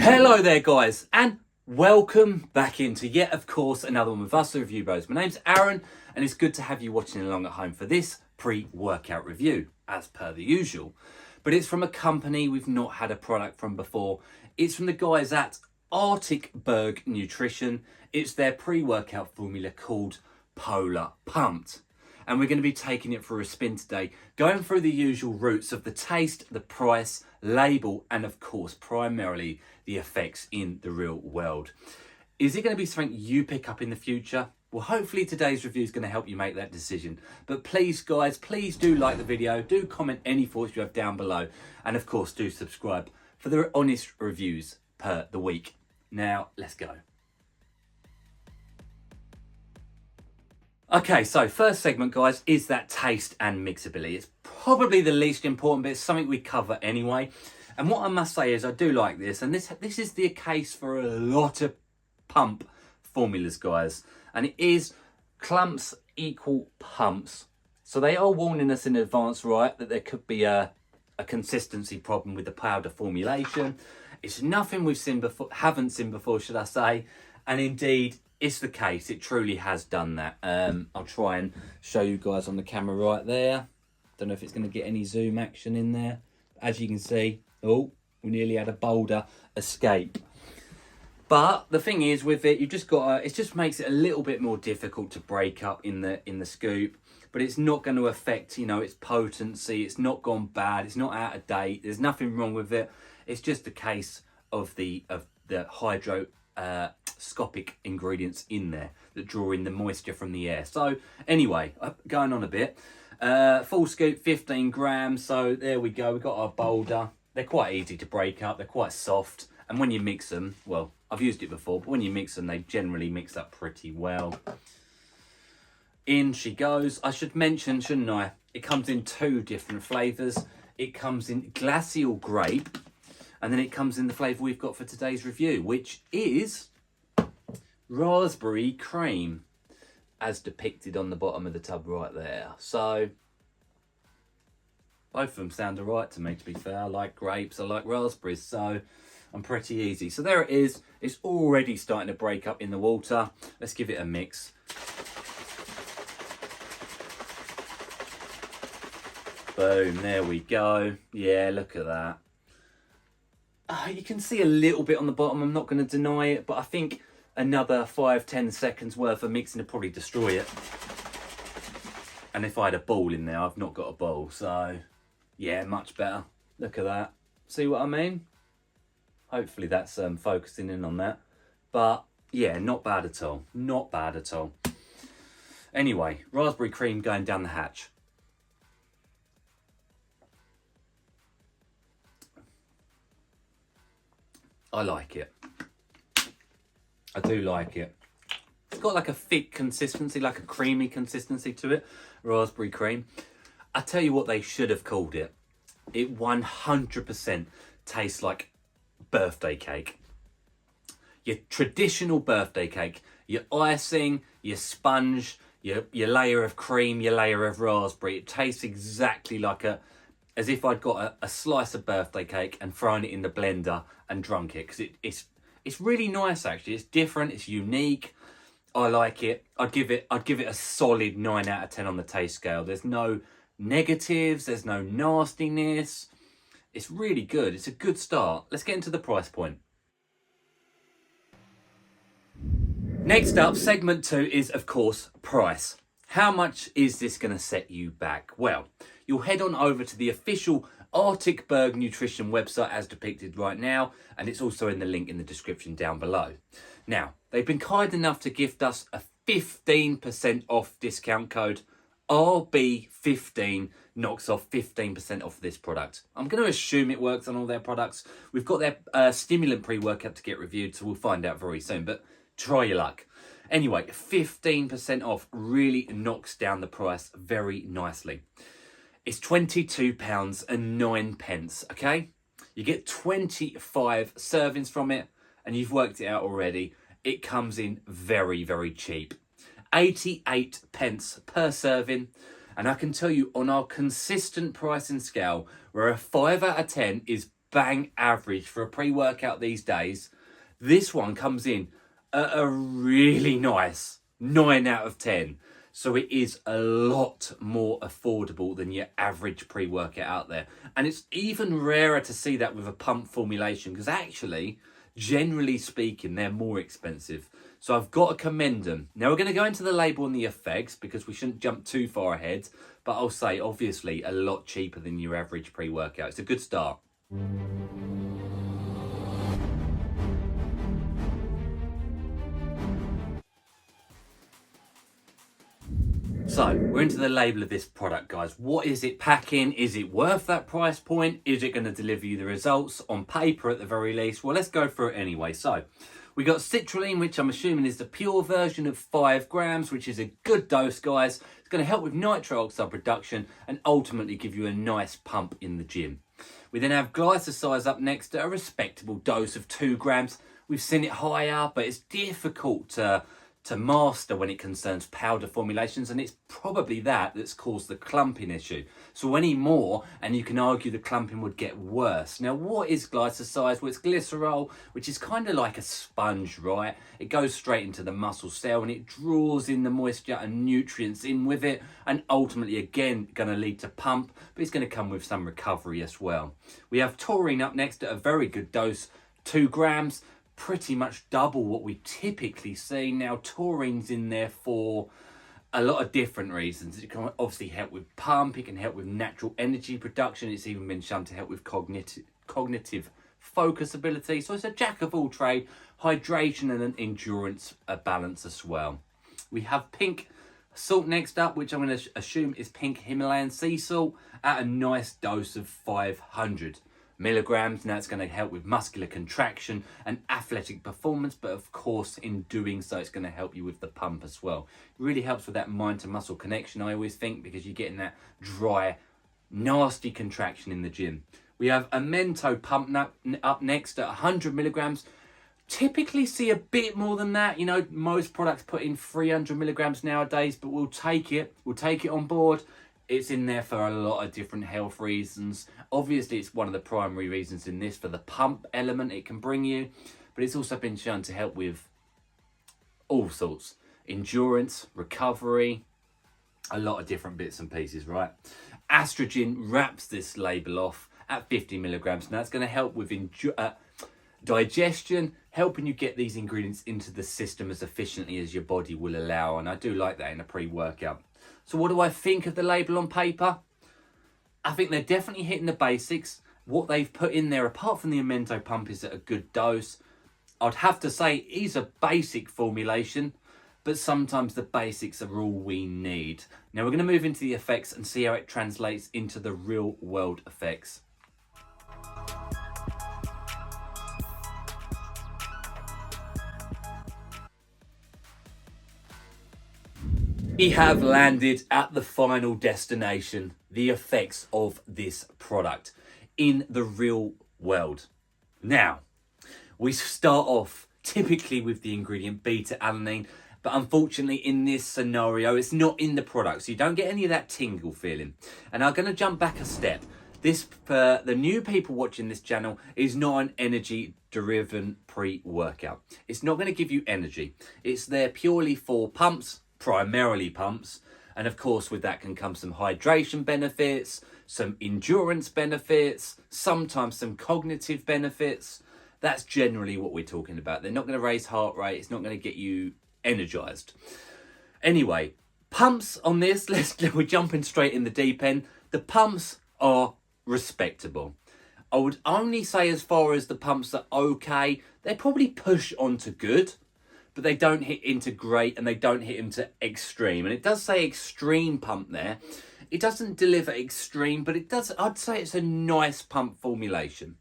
Hello there guys, and welcome back into yet of course another one with us, the Review Bros. My name's Aaron and it's good to have you watching along at home for this pre-workout review as per the usual. But it's from a company we've not had a product from before. It's from the guys at Berg Nutrition. It's their pre-workout formula called Polar Pumped. And we're going to be taking it for a spin today, going through the usual routes of the taste, the price, label, and of course, primarily the effects in the real world. Is it going to be something you pick up in the future? Well, hopefully today's review is going to help you make that decision. But please, guys, please do like the video, do comment any thoughts you have down below, and of course, do subscribe for the honest reviews per the week. Now, let's go. Okay, so first segment, guys, is that taste and mixability. It's probably the least important, but it's something we cover anyway. And what I must say is I do like this, and this is the case for a lot of pump formulas, guys. And it is clumps equal pumps. So they are warning us in advance, right, that there could be a consistency problem with the powder formulation. It's nothing we've seen before, haven't seen before, should I say. And indeed, it's the case. It truly has done that. I'll try and show you guys on the camera right there. Don't know if it's going to get any zoom action in there. As you can see, oh, we nearly had a boulder escape. But the thing is with it, you've just got it just makes it a little bit more difficult to break up in the scoop. But it's not going to affect, you know, its potency. It's not gone bad. It's not out of date. There's nothing wrong with it. It's just a case of the hydroscopic ingredients in there that draw in the moisture from the air. So anyway, going on a bit, full scoop 15 grams. So there we go, we've got our boulder. They're quite easy to break up, they're quite soft, and when you mix them, well, I've used it before, but when you mix them, they generally mix up pretty well. In she goes. I should mention, shouldn't I, it comes in two different flavors. It comes in glacial grape, and then it comes in the flavour we've got for today's review, which is raspberry cream, as depicted on the bottom of the tub right there. So, both of them sound alright to me, to be fair. I like grapes, I like raspberries, so I'm pretty easy. So there it is. It's already starting to break up in the water. Let's give it a mix. Boom, there we go. Yeah, look at that. You can see a little bit on the bottom, I'm not going to deny it, but I think another 5-10 seconds worth of mixing would probably destroy it. And if I had a ball in there, I've not got a ball, so yeah, much better. Look at that. See what I mean? Hopefully that's focusing in on that. But yeah, not bad at all. Not bad at all. Anyway, raspberry cream going down the hatch. I like it. I do like it. It's got like a thick consistency, like a creamy consistency to it. Raspberry cream. I tell you what they should have called it. It 100% tastes like birthday cake. Your traditional birthday cake. Your icing, your sponge, your layer of cream, your layer of raspberry. It tastes exactly like as if I'd got a slice of birthday cake and thrown it in the blender and drunk it. Because it's really nice, actually. It's different, it's unique. I like it. I'd give it a solid 9 out of 10 on the taste scale. There's no negatives, there's no nastiness. It's really good. It's a good start. Let's get into the price point. Next up, segment 2 is, of course, price. How much is this going to set you back? Well, you'll head on over to the official Berg Nutrition website as depicted right now, and it's also in the link in the description down below. Now, they've been kind enough to gift us a 15% off discount code. RB15 knocks off 15% off this product. I'm going to assume it works on all their products. We've got their stimulant pre-workout to get reviewed, so we'll find out very soon, but try your luck. Anyway, 15% off really knocks down the price very nicely. It's £22.09, okay? You get 25 servings from it, and you've worked it out already. It comes in very, very cheap. 88 pence per serving. And I can tell you on our consistent pricing scale, where a 5 out of 10 is bang average for a pre-workout these days, this one comes in at a really nice 9 out of 10. So it is a lot more affordable than your average pre-workout out there. And it's even rarer to see that with a pump formulation, because actually, generally speaking, they're more expensive. So I've got to commend them. Now we're going to go into the label and the effects because we shouldn't jump too far ahead. But I'll say, obviously, a lot cheaper than your average pre-workout. It's a good start. So, we're into the label of this product, guys. What is it packing? Is it worth that price point? Is it going to deliver you the results on paper at the very least? Well, let's go through it anyway. So, we got citrulline, which I'm assuming is the pure version of 5 grams, which is a good dose, guys. It's going to help with nitric oxide production and ultimately give you a nice pump in the gym. We then have glycosides up next at a respectable dose of 2 grams. We've seen it higher, but it's difficult to master when it concerns powder formulations, and it's probably that's caused the clumping issue. So any more, and you can argue the clumping would get worse. Now, what is glycoside? Well, it's glycerol, which is kind of like a sponge, right? It goes straight into the muscle cell and it draws in the moisture and nutrients in with it, and ultimately, again, going to lead to pump, but it's going to come with some recovery as well. We have taurine up next at a very good dose, 2 grams. Pretty much double what we typically see. Now, taurine's in there for a lot of different reasons. It can obviously help with pump, it can help with natural energy production, it's even been shown to help with cognitive focus ability. So it's a jack of all trade, hydration and an endurance balance as well. We have pink salt next up, which I'm going to assume is pink Himalayan sea salt at a nice dose of 500 milligrams. Now it's going to help with muscular contraction and athletic performance, but of course in doing so it's going to help you with the pump as well. It really helps with that mind to muscle connection, I always think, because you're getting that dry, nasty contraction in the gym. We have a mento pump up next at 100 milligrams. Typically see a bit more than that. You know, most products put in 300 milligrams nowadays, but we'll take it on board. It's in there for a lot of different health reasons. Obviously, it's one of the primary reasons in this for the pump element it can bring you, but it's also been shown to help with all sorts. Endurance, recovery, a lot of different bits and pieces, right? Estrogen wraps this label off at 50 milligrams. Now, it's going to help with digestion, helping you get these ingredients into the system as efficiently as your body will allow, and I do like that in a pre-workout. So what do I think of the label on paper? I think they're definitely hitting the basics. What they've put in there, apart from the mento pump, is at a good dose. I'd have to say it is a basic formulation, but sometimes the basics are all we need. Now we're going to move into the effects and see how it translates into the real world effects. We have landed at the final destination, the effects of this product in the real world. Now, we start off typically with the ingredient beta-alanine, but unfortunately in this scenario, it's not in the product, so you don't get any of that tingle feeling. And I'm going to jump back a step. This, for the new people watching this channel, is not an energy-driven pre-workout. It's not going to give you energy. It's there purely for pumps, primarily pumps, and of course with that can come some hydration benefits, some endurance benefits, sometimes some cognitive benefits. That's generally what we're talking about. They're not going to raise heart rate, it's not going to get you energized. Anyway, pumps on this, we're jumping straight in the deep end. The pumps are respectable. I would only say as far as the pumps are okay, they probably push on to good, but they don't hit into great and they don't hit into extreme. And it does say extreme pump there. It doesn't deliver extreme, but it does. I'd say it's a nice pump formulation.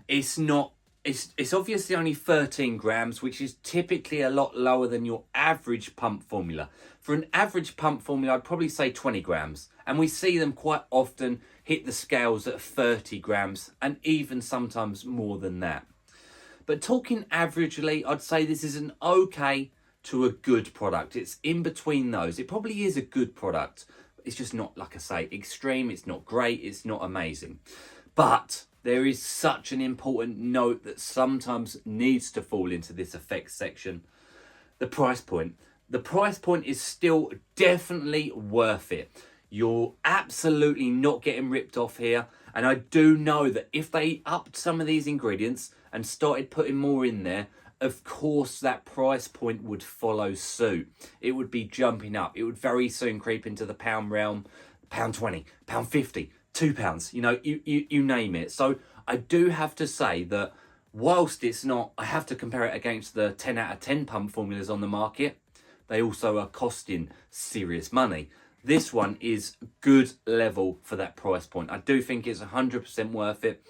It's not, it's obviously only 13 grams, which is typically a lot lower than your average pump formula. For an average pump formula, I'd probably say 20 grams. And we see them quite often hit the scales at 30 grams and even sometimes more than that. But talking averagely, I'd say this is an okay to a good product. It's in between those. It probably is a good product. It's just not, like I say, extreme. It's not great. It's not amazing. But there is such an important note that sometimes needs to fall into this effects section. The price point. The price point is still definitely worth it. You're absolutely not getting ripped off here. And I do know that if they upped some of these ingredients and started putting more in there, of course that price point would follow suit. It would be jumping up. It would very soon creep into the pound realm, £1.20, £1.50, £2, you know, you name it. So I do have to say that whilst it's not, I have to compare it against the 10 out of 10 pump formulas on the market. They also are costing serious money. This one is good level for that price point. I do think it's 100% worth it.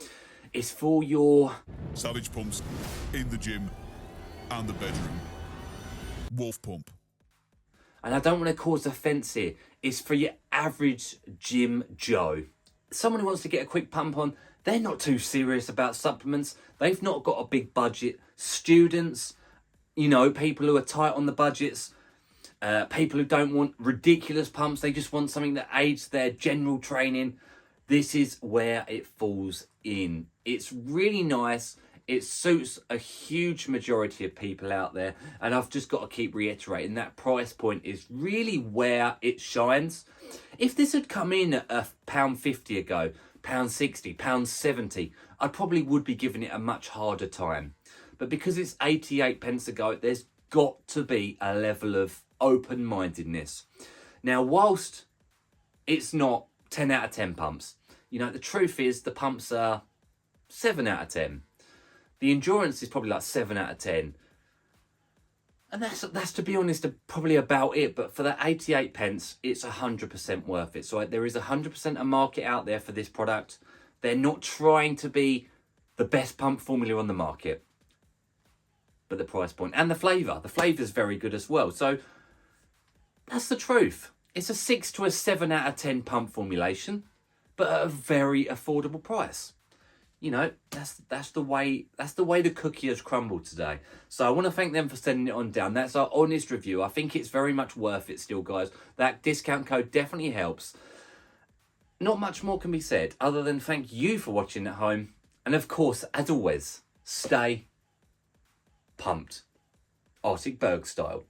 It's for your Savage pumps in the gym and the bedroom. Wolf pump. And I don't want to cause offence here. It's for your average gym Joe. Someone who wants to get a quick pump on, they're not too serious about supplements. They've not got a big budget. Students, you know, people who are tight on the budgets, people who don't want ridiculous pumps, they just want something that aids their general training. This is where it falls in. It's really nice. It suits a huge majority of people out there. And I've just got to keep reiterating that price point is really where it shines. If this had come in at £1.50 ago, £1.60, £1.70, I probably would be giving it a much harder time. But because it's 88 pence ago, there's got to be a level of open-mindedness. Now, whilst it's not 10 out of 10 pumps, you know, the truth is the pumps are 7 out of 10. The endurance is probably like 7 out of 10. And that's to be honest, probably about it. But for that 88 pence, it's 100% worth it. So there is 100% a market out there for this product. They're not trying to be the best pump formula on the market. But the price point and the flavour. The flavour is very good as well. So that's the truth. It's a 6 to a 7 out of 10 pump formulation, but at a very affordable price. You know, that's the way the cookie has crumbled today. So I want to thank them for sending it on down. That's our honest review. I think it's very much worth it still, guys. That discount code definitely helps. Not much more can be said other than thank you for watching at home. And of course, as always, stay pumped. Arctic Berg style.